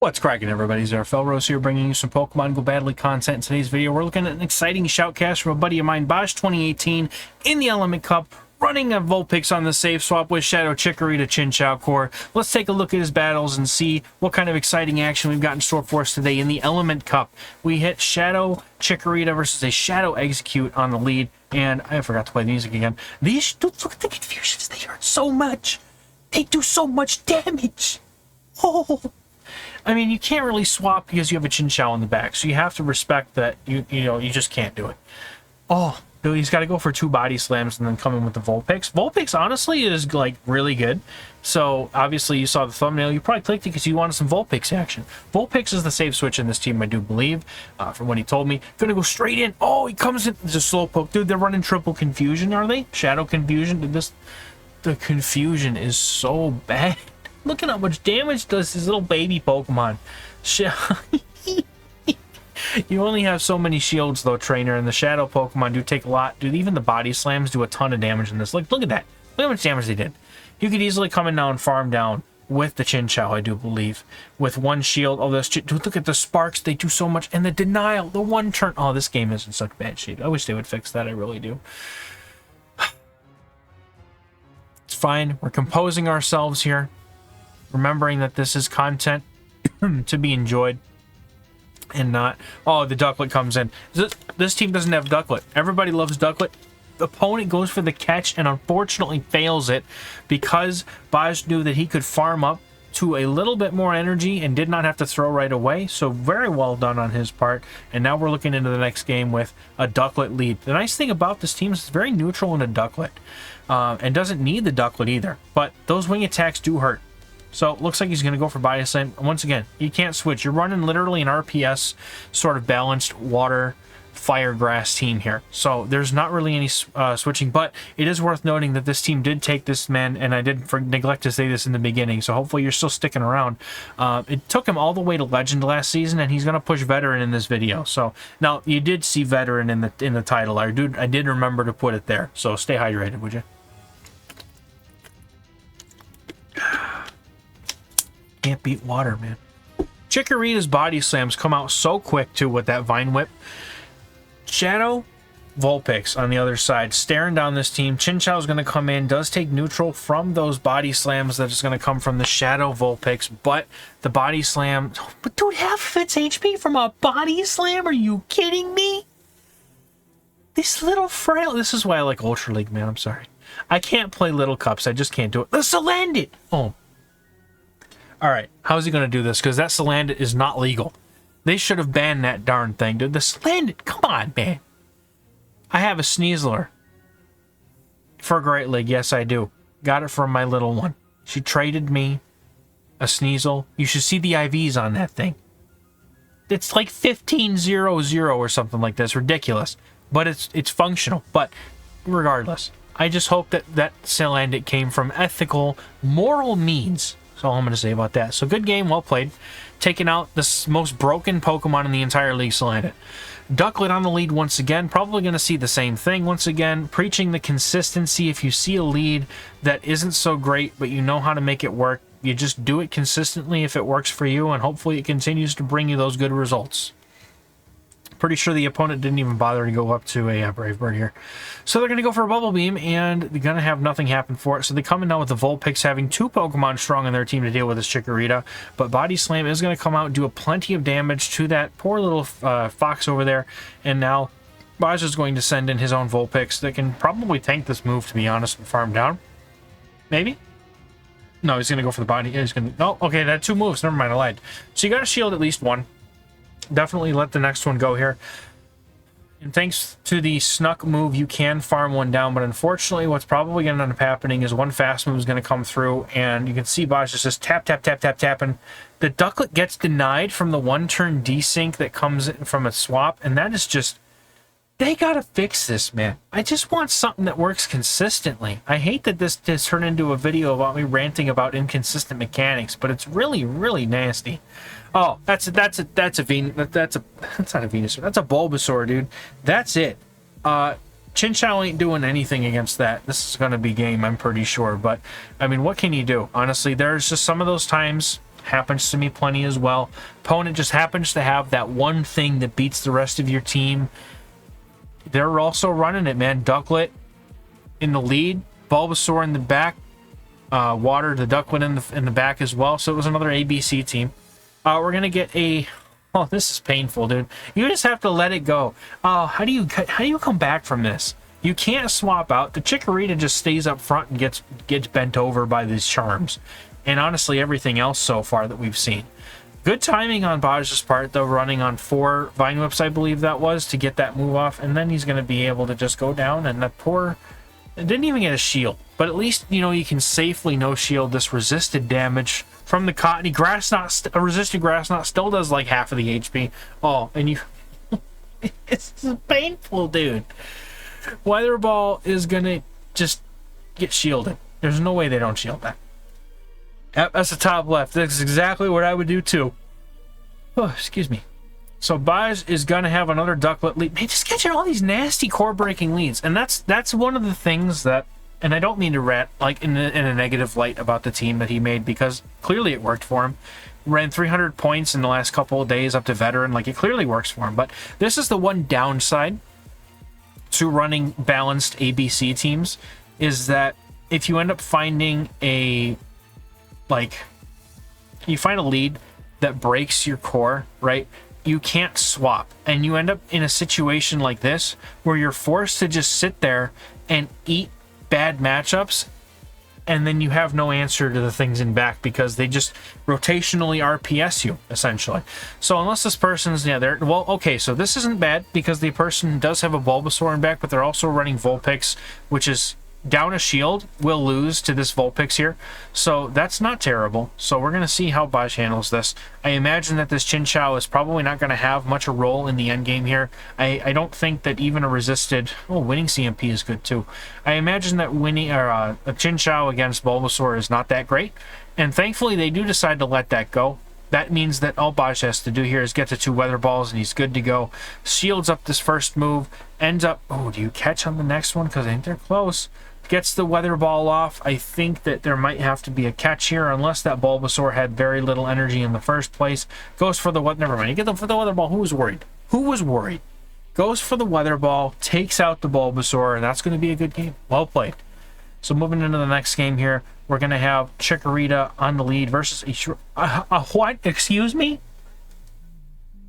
What's cracking, everybody? XehrFelrose here, bringing you some Pokemon Go Badly content. In today's video, we're looking at an exciting shoutcast from a buddy of mine, Bosch 2018, in the Element Cup, running a Vulpix on the safe swap with Shadow Chikorita Chinchou core. Let's take a look at his battles and see what kind of exciting action we've got in store for us today in the Element Cup. We hit Shadow Chikorita versus a Shadow Execute on the lead, and I forgot to play the music again. These, dude, look at the confusions. They hurt so much. They do so much damage. Oh. I mean, you can't really swap because you have a Chinchou in the back, so you have to respect that. You just can't do it. Oh, dude, he's got to go for 2 body slams and then come in with the Vulpix. Vulpix, honestly, is like really good. So obviously, you saw the thumbnail. You probably clicked it because you wanted some Vulpix action. Vulpix is the safe switch in this team, I do believe, from what he told me. Gonna go straight in. Oh, he comes in. It's a Slowpoke, dude. They're running triple confusion, are they? Shadow confusion. Dude, the confusion is so bad. Look at how much damage does this little baby Pokemon. You only have so many shields, though, Trainer, and the Shadow Pokemon do take a lot. Dude, even the body slams do a ton of damage in this. Look at that. Look how much damage they did. You could easily come in now and farm down with the Chinchou, I do believe, with 1 shield. Oh, dude, look at the sparks. They do so much. And the denial, the 1 turn. Oh, this game is in such bad shape. I wish they would fix that. I really do. It's fine. We're composing ourselves here, remembering that this is content to be enjoyed and not... Oh, the Ducklet comes in. This team doesn't have Ducklet. Everybody loves Ducklet. The opponent goes for the catch and unfortunately fails it because Baj knew that he could farm up to a little bit more energy and did not have to throw right away. So very well done on his part. And now we're looking into the next game with a Ducklet lead. The nice thing about this team is it's very neutral in a Ducklet. And doesn't need the Ducklet either. But those wing attacks do hurt. So it looks like he's going to go for Body Slam. Once again, you can't switch. You're running literally an RPS sort of balanced water fire grass team here. So there's not really any switching, but it is worth noting that this team did take this man, and I did neglect to say this in the beginning, so hopefully you're still sticking around. It took him all the way to Legend last season, and he's going to push Veteran in this video. So now you did see Veteran in the title. I did remember to put it there, so stay hydrated, would you? Can't beat water, man. Chikorita's body slams come out so quick, too, with that Vine Whip. Shadow Vulpix on the other side, staring down this team. Chinchou is going to come in, does take neutral from those body slams that is going to come from the Shadow Vulpix, but the body slam... But dude, half of its HP from a body slam? Are you kidding me? This little frail... This is why I like Ultra League, man. I'm sorry. I can't play Little Cups. I just can't do it. The Salandit! Oh. Alright, how is he going to do this? Because that Salandit is not legal. They should have banned that darn thing, dude. The Salandit, come on, man. I have a Sneasler for Great League. Yes, I do. Got it from my little one. She traded me a Sneasel. You should see the IVs on that thing. It's like 1500 or something like this. Ridiculous. But it's functional. But regardless, I just hope that that Salandit came from ethical, moral means. That's all I'm going to say about that. So good game, well played. Taking out the most broken Pokemon in the entire league, Salandit. Ducklet on the lead once again. Probably going to see the same thing once again. Preaching the consistency. If you see a lead that isn't so great, but you know how to make it work, you just do it consistently if it works for you, and hopefully it continues to bring you those good results. Pretty sure the opponent didn't even bother to go up to a Brave Bird here. So they're going to go for a Bubble Beam, and they're going to have nothing happen for it. So they come in now with the Vulpix, having 2 Pokemon strong in their team to deal with this Chikorita. But Body Slam is going to come out and do a plenty of damage to that poor little fox over there. And now Baj is going to send in his own Vulpix that can probably tank this move, to be honest, and farm down. Maybe? No, he's going to go for the body. He's going to... Oh, okay, that had 2 moves. Never mind, I lied. So you got to shield at least 1. Definitely let the next one go here. And thanks to the Snuck move, you can farm one down, but unfortunately what's probably going to end up happening is one fast move is going to come through, and you can see Bosch is just tap, tap, tap, tap, tapping. The Ducklet gets denied from the 1-turn desync that comes in from a swap, and that is just... They gotta fix this, man. I just want something that works consistently. I hate that this has turned into a video about me ranting about inconsistent mechanics, but it's really, really nasty. Oh, that's not a Venus. That's not a Venus. That's a Bulbasaur, dude. That's it. Chinchou ain't doing anything against that. This is gonna be game, I'm pretty sure. But I mean, what can you do? Honestly, there's just some of those times happens to me plenty as well. Opponent just happens to have that one thing that beats the rest of your team. They're also running it, man. Ducklet in the lead, Bulbasaur in the back, Water, the Ducklet in the back as well. So it was another ABC team. We're gonna get a. Oh, this is painful, dude. You just have to let it go. How do you come back from this? You can't swap out. The Chikorita just stays up front and gets bent over by these charms. And honestly, everything else so far that we've seen. Good timing on Baj's part, though, running on 4 Vine Whips, I believe that was, to get that move off. And then he's going to be able to just go down. And that poor... It didn't even get a shield. But at least, you know, you can safely no-shield this resisted damage from the Cottony. Grass Knot, a resisted Grass Knot still does like half of the HP. Oh, and you... It's painful, dude. Weather Ball is gonna just get shielded. There's no way they don't shield that. Yep, that's the top left. That's exactly what I would do too. Oh, excuse me. So Baj is gonna have another Ducklet lead. Man, just catching all these nasty core-breaking leads, and that's one of the things that. And I don't mean to rant like in a negative light about the team that he made, because clearly it worked for him. Ran 300 points in the last couple of days up to veteran. Like, it clearly works for him. But this is the one downside to running balanced ABC teams, is that if you end up finding you find a lead that breaks your core, right? You can't swap, and you end up in a situation like this where you're forced to just sit there and eat bad matchups, and then you have no answer to the things in back because they just rotationally RPS you, essentially. So unless this person's, well, okay, so this isn't bad because the person does have a Bulbasaur in back, but they're also running Vulpix, which is down a shield, will lose to this Vulpix here. So that's not terrible. So we're going to see how Baj handles this. I imagine that this Chinchou is probably not going to have much a role in the end game here. I don't think that even a resisted... Oh, winning CMP is good too. I imagine that winning a Chinchou against Bulbasaur is not that great. And thankfully they do decide to let that go. That means that all Baj has to do here is get to 2 Weather Balls and he's good to go. Shields up this first move. Ends up... Oh, do you catch on the next one? Because I think they're close. Gets the Weather Ball off. I think that there might have to be a catch here, unless that Bulbasaur had very little energy in the first place. Goes for the what? Never mind. You get them for the Weather Ball. Who was worried? Who was worried? Goes for the Weather Ball, takes out the Bulbasaur, and that's going to be a good game. Well played. So moving into the next game here, we're going to have Chikorita on the lead versus a what? Excuse me?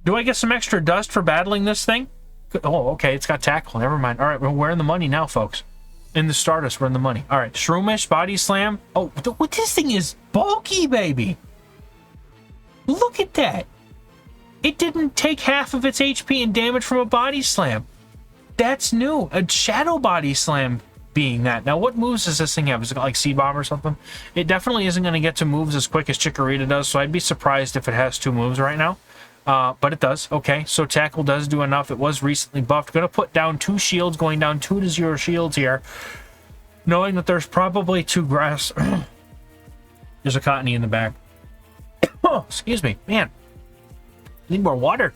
Do I get some extra dust for battling this thing? Oh, okay. It's got tackle. Never mind. All right, we're in the money now, folks. In the Stardust, we're in the money. All right, Shroomish, Body Slam. Oh, this thing is bulky, baby. Look at that. It didn't take half of its HP and damage from a Body Slam. That's new. A Shadow Body Slam being that. Now, what moves does this thing have? Is it got like Seed Bomb or something? It definitely isn't going to get to moves as quick as Chikorita does, so I'd be surprised if it has 2 moves right now. But it does. Okay, so Tackle does do enough. It was recently buffed. Going to put down 2 shields, going down 2-0 shields here. Knowing that there's probably 2 grass. There's a Cottony in the back. Oh, excuse me. Man, need more water.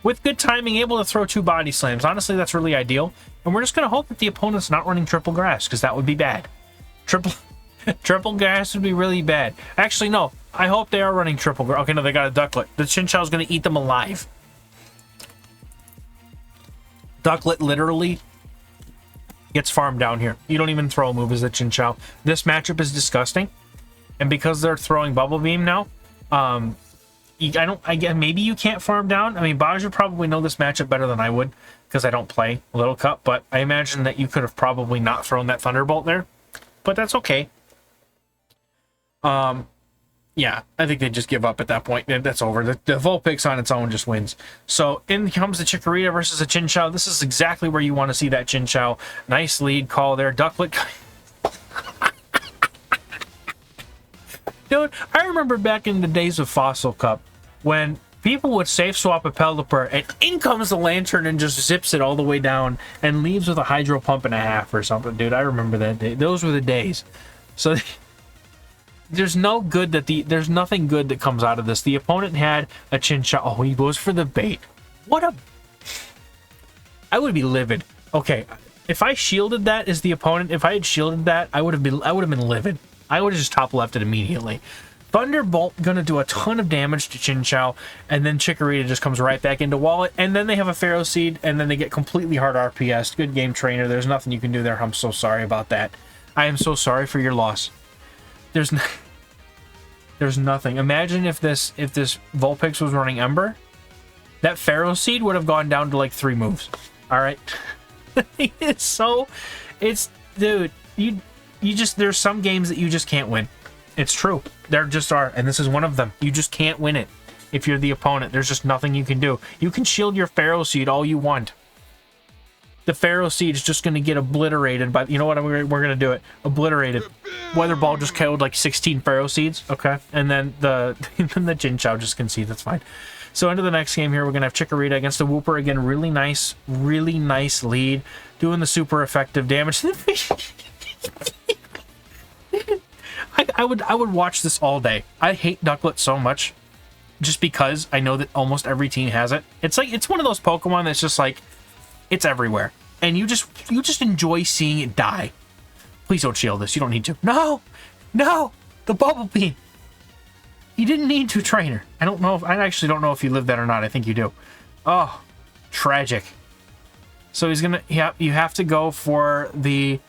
With good timing, able to throw 2 Body Slams. Honestly, that's really ideal. And we're just going to hope that the opponent's not running triple grass, because that would be bad. Triple grass would be really bad. Actually, no. I hope they are running triple grass. Okay, no, they got a Ducklet. The Chinchou's going to eat them alive. Ducklet literally gets farmed down here. You don't even throw a move as a Chinchou. This matchup is disgusting. And because they're throwing Bubble Beam now, maybe you can't farm down. I mean, Baj would probably know this matchup better than I would, because I don't play Little Cup, but I imagine that you could have probably not thrown that Thunderbolt there. But that's okay. Yeah, I think they just give up at that point. That's over. The Vulpix on its own just wins. So in comes the Chikorita versus a Chinchou. This is exactly where you want to see that Chinchou. Nice lead call there. Ducklet. Dude, I remember back in the days of Fossil Cup when people would safe swap a Pelipper and in comes the Lantern and just zips it all the way down and leaves with a Hydro Pump and a half or something. Dude, I remember that day. Those were the days. So there's nothing good that comes out of this. The opponent had a Chinchou. Oh, he goes for the bait. I would be livid. Okay, if I shielded that as the opponent, if I had shielded that, I would have been livid. I would have just top left it immediately. Thunderbolt gonna do a ton of damage to Chinchou, and then Chikorita just comes right back into Wallet, and then they have a Pharaoh Seed, and then they get completely hard RPS. Good game, trainer. There's nothing you can do there. I'm so sorry about that. I am so sorry for your loss. There's nothing. Imagine if this Vulpix was running Ember, that Pharaoh Seed would have gone down to like 3 moves. All right, dude. You just, there's some games that you just can't win. It's true. There just are, and this is one of them. You just can't win it if you're the opponent. There's just nothing you can do. You can shield your Pharaoh Seed all you want. The Pharaoh Seed is just going to get obliterated by, you know what, we're going to do it. Obliterated. Weather Ball just killed like 16 Pharaoh Seeds, okay? And then the Chinchou just concedes, that's fine. So into the next game here, we're going to have Chikorita against the Wooper. Again, really nice lead. Doing the super effective damage. I would watch this all day. I hate Ducklet so much just because I know that almost every team has it. It's like, it's one of those Pokemon that's just like, it's everywhere. And you just enjoy seeing it die. Please don't shield this. You don't need to. No! The Bubble Beam! You didn't need to, trainer. I actually don't know if you live that or not. I think you do. Oh, tragic. So he's gonna, yeah, you have to go for the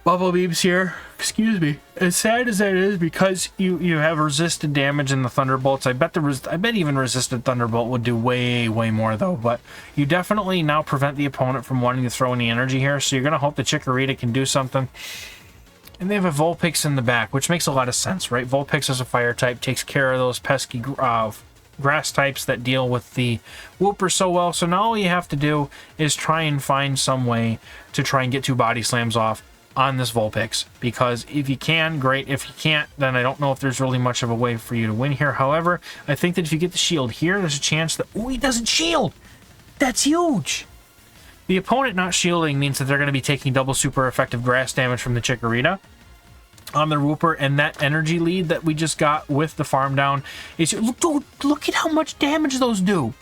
Bubble Beams here. Excuse me. As sad as that is, because you have resisted damage in the Thunderbolts. I bet even resisted Thunderbolt would do way more though. But you definitely now prevent the opponent from wanting to throw any energy here. So you're gonna hope that Chikorita can do something. And they have a Vulpix in the back, which makes a lot of sense, right? Vulpix is a fire type, takes care of those pesky grass types that deal with the Wooper so well. So now all you have to do is try and find some way to try and get 2 body slams off on this Vulpix, because if you can, great. If you can't, then I don't know if there's really much of a way for you to win here. However, I think that if you get the shield here, there's a chance that, oh, he doesn't shield. That's huge. The opponent not shielding means that they're going to be taking double super effective grass damage from the Chikorita on the Wooper, and that energy lead that we just got with the farm down is, look at how much damage those do.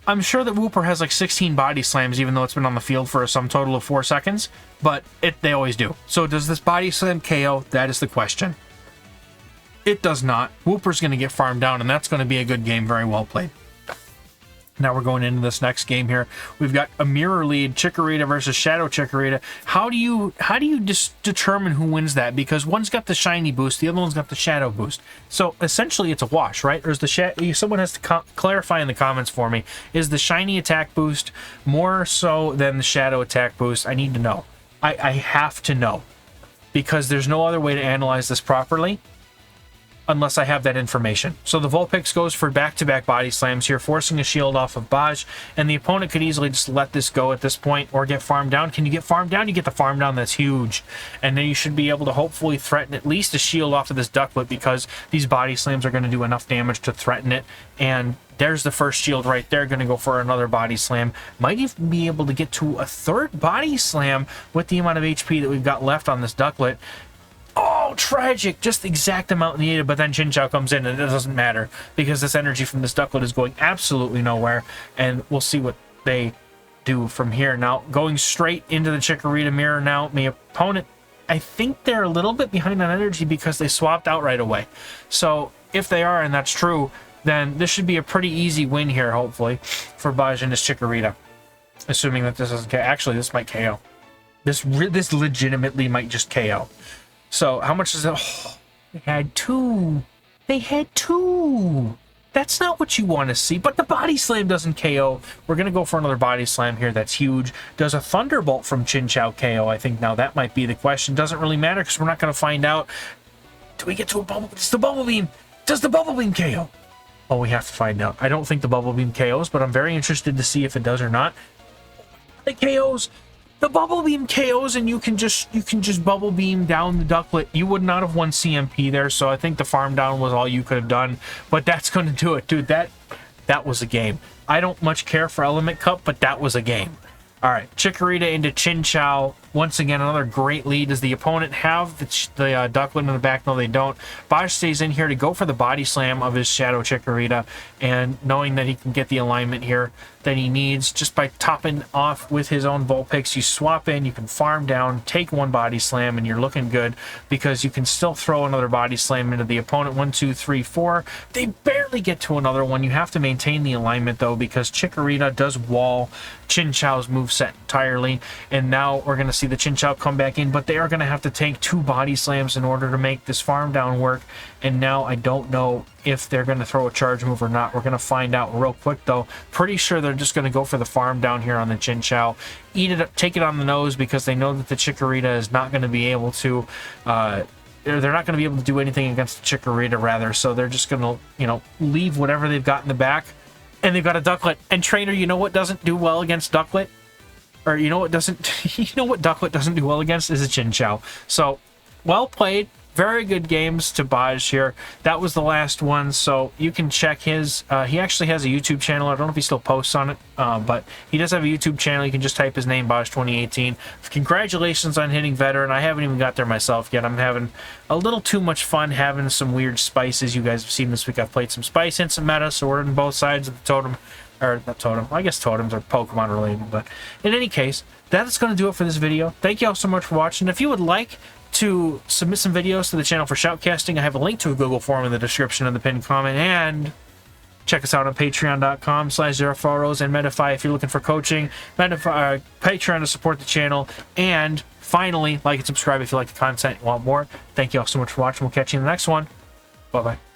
I'm sure that Wooper has like 16 body slams, even though it's been on the field for a sum total of 4 seconds, but they always do. So does this body slam KO? That is the question. It does not. Wooper's going to get farmed down, and that's going to be a good game. Very well played. Now we're going into this next game here. We've got a mirror lead, Chikorita versus Shadow Chikorita. How do you just determine who wins that? Because one's got the shiny boost, the other one's got the shadow boost. So essentially it's a wash, right? Or is the someone has to clarify in the comments for me. Is the shiny attack boost more so than the shadow attack boost? I need to know. I have to know. Because there's no other way to analyze this properly unless I have that information. So the Vulpix goes for back-to-back body slams here, forcing a shield off of Baj, and the opponent could easily just let this go at this point or get farmed down. Can you get farmed down? You get the farm down. That's huge. And then you should be able to hopefully threaten at least a shield off of this Ducklet, because these body slams are going to do enough damage to threaten it. And there's the first shield right there, going to go for another body slam. Might even be able to get to a 3rd body slam with the amount of HP that we've got left on this Ducklet. Oh, tragic. Just the exact amount needed, but then Chinchou comes in, and it doesn't matter because this energy from this Ducklet is going absolutely nowhere, and we'll see what they do from here. Now, going straight into the Chikorita mirror now, the opponent, I think they're a little bit behind on energy because they swapped out right away. So if they are, and that's true, then this should be a pretty easy win here, hopefully, for Baj and his Chikorita. Assuming that this doesn't KO. Actually, this might KO. This legitimately might just KO. So, how much is it? Oh, they had 2. They had 2. That's not what you want to see. But the body slam doesn't KO. We're going to go for another body slam here. That's huge. Does a Thunderbolt from Chinchou KO? I think now that might be the question. Doesn't really matter because we're not going to find out. Do we get to a Bubble? It's the Bubble Beam. Does the Bubble Beam KO? Oh, we have to find out. I don't think the Bubble Beam KOs, but I'm very interested to see if it does or not. The KOs. The Bubble Beam KOs, and you can just Bubble Beam down the Ducklet. You would not have won CMP there, so I think the farm down was all you could have done. But that's going to do it, dude. That was a game. I don't much care for Element Cup, but that was a game. All right, Chikorita into Chinchou. Once again, another great lead. Does the opponent have the Ducklet in the back? No, they don't. Baj stays in here to go for the body slam of his Shadow Chikorita, and knowing that he can get the alignment here that he needs just by topping off with his own Vulpix. You swap in, you can farm down, take one body slam, and you're looking good because you can still throw another body slam into the opponent. 1, 2, 3, 4. They barely get to another one. You have to maintain the alignment though, because Chikorita does wall Chinchou's moveset entirely, and now we're going to see the Chinchou come back in, but they are going to have to take 2 body slams in order to make this farm down work. And now I don't know if they're going to throw a charge move or not. We're going to find out real quick though. Pretty sure they're just going to go for the farm down here on the Chinchou, eat it up, take it on the nose, because they know that the Chikorita is not going to be able to they're not going to be able to do anything against the Chikorita, rather, so they're just going to, you know, leave whatever they've got in the back. And they've got a Ducklet. And trainer, you know what doesn't do well against Ducklet? Or you know what doesn't you know what Ducklet doesn't do well against is a Chinchou. So, well played. Very good games to Baj here. That was the last one, so you can check his... he actually has a YouTube channel. I don't know if he still posts on it, but he does have a YouTube channel. You can just type his name, Baj2018. Congratulations on hitting Veteran. I haven't even got there myself yet. I'm having a little too much fun having some weird spices. You guys have seen this week. I've played some Spice and some Meta, so we're on both sides of the totem. Or, not totem. I guess totems are Pokemon related, but in any case, that is going to do it for this video. Thank you all so much for watching. If you would like to submit some videos to the channel for shoutcasting, I have a link to a Google form in the description of the pinned comment, and check us out on patreon.com/XehrFelrose and Medify if you're looking for coaching, Patreon to support the channel, and finally, like and subscribe if you like the content and want more. Thank you all so much for watching. We'll catch you in the next one. Bye-bye.